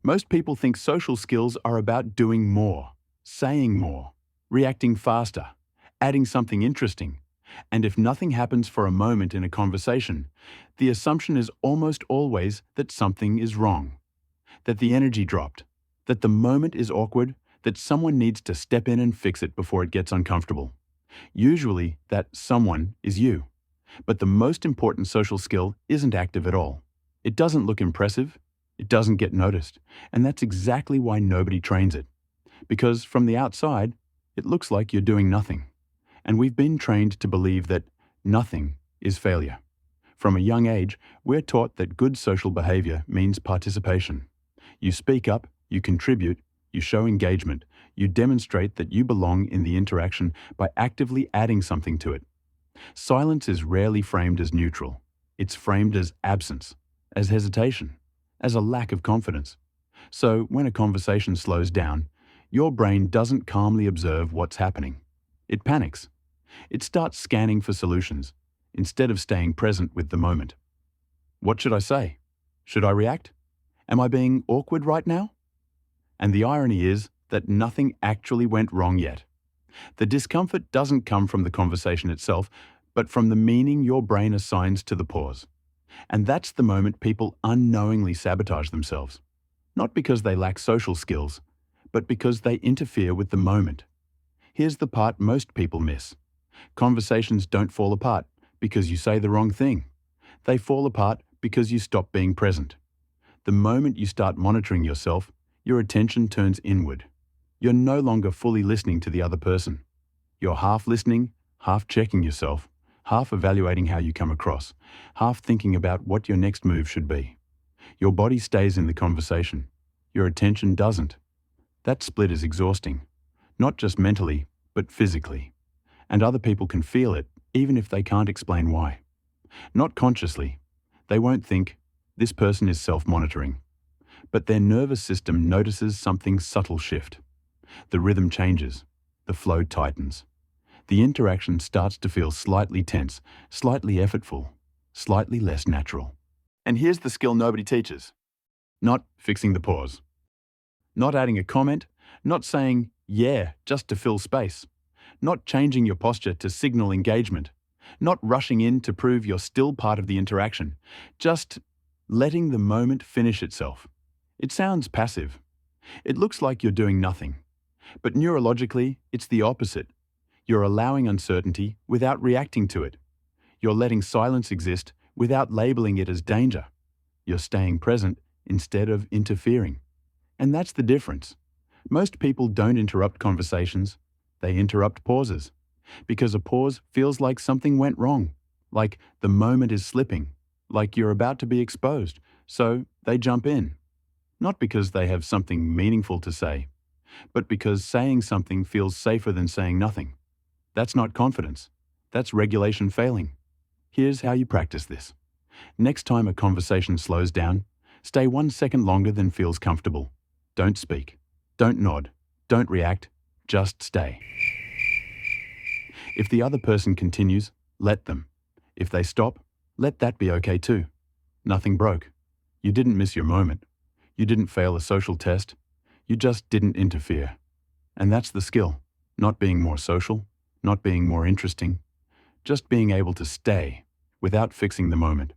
Most people think social skills are about doing more, saying more, reacting faster, adding something interesting. And if nothing happens for a moment in a conversation, the assumption is almost always that something is wrong, that the energy dropped, that the moment is awkward, that someone needs to step in and fix it before it gets uncomfortable. Usually, that someone is you. But the most important social skill isn't active at all. It doesn't look impressive, it doesn't get noticed, and that's exactly why nobody trains it. Because from the outside, it looks like you're doing nothing. And we've been trained to believe that nothing is failure. From a young age, we're taught that good social behavior means participation. You speak up, you contribute, you show engagement, you demonstrate that you belong in the interaction by actively adding something to it. Silence is rarely framed as neutral. It's framed as absence, as hesitation, as a lack of confidence. So when a conversation slows down, your brain doesn't calmly observe what's happening. It panics. It starts scanning for solutions, instead of staying present with the moment. What should I say? Should I react? Am I being awkward right now? And the irony is that nothing actually went wrong yet. The discomfort doesn't come from the conversation itself, but from the meaning your brain assigns to the pause. And that's the moment people unknowingly sabotage themselves. Not because they lack social skills, but because they interfere with the moment. Here's the part most people miss. Conversations don't fall apart because you say the wrong thing. They fall apart because you stop being present. The moment you start monitoring yourself, your attention turns inward. You're no longer fully listening to the other person. You're half listening, half checking yourself, half evaluating how you come across, half thinking about what your next move should be. Your body stays in the conversation. Your attention doesn't. That split is exhausting, not just mentally, but physically. And other people can feel it, even if they can't explain why. Not consciously. They won't think, this person is self-monitoring. But their nervous system notices something subtle shift. The rhythm changes. The flow tightens. The interaction starts to feel slightly tense, slightly effortful, slightly less natural. And here's the skill nobody teaches. Not fixing the pause. Not adding a comment, not saying, yeah, just to fill space. Not changing your posture to signal engagement. Not rushing in to prove you're still part of the interaction. Just letting the moment finish itself. It sounds passive. It looks like you're doing nothing. But neurologically, it's the opposite. You're allowing uncertainty without reacting to it. You're letting silence exist without labeling it as danger. You're staying present instead of interfering. And that's the difference. Most people don't interrupt conversations. They interrupt pauses. Because a pause feels like something went wrong. Like the moment is slipping. Like you're about to be exposed. So they jump in. Not because they have something meaningful to say, but because saying something feels safer than saying nothing. That's not confidence. That's regulation failing. Here's how you practice this. Next time a conversation slows down, stay 1 second longer than feels comfortable. Don't speak. Don't nod. Don't react. Just stay. If the other person continues, let them. If they stop, let that be okay too. Nothing broke. You didn't miss your moment. You didn't fail a social test. You just didn't interfere. And that's the skill. Not being more social, not being more interesting, just being able to stay without fixing the moment.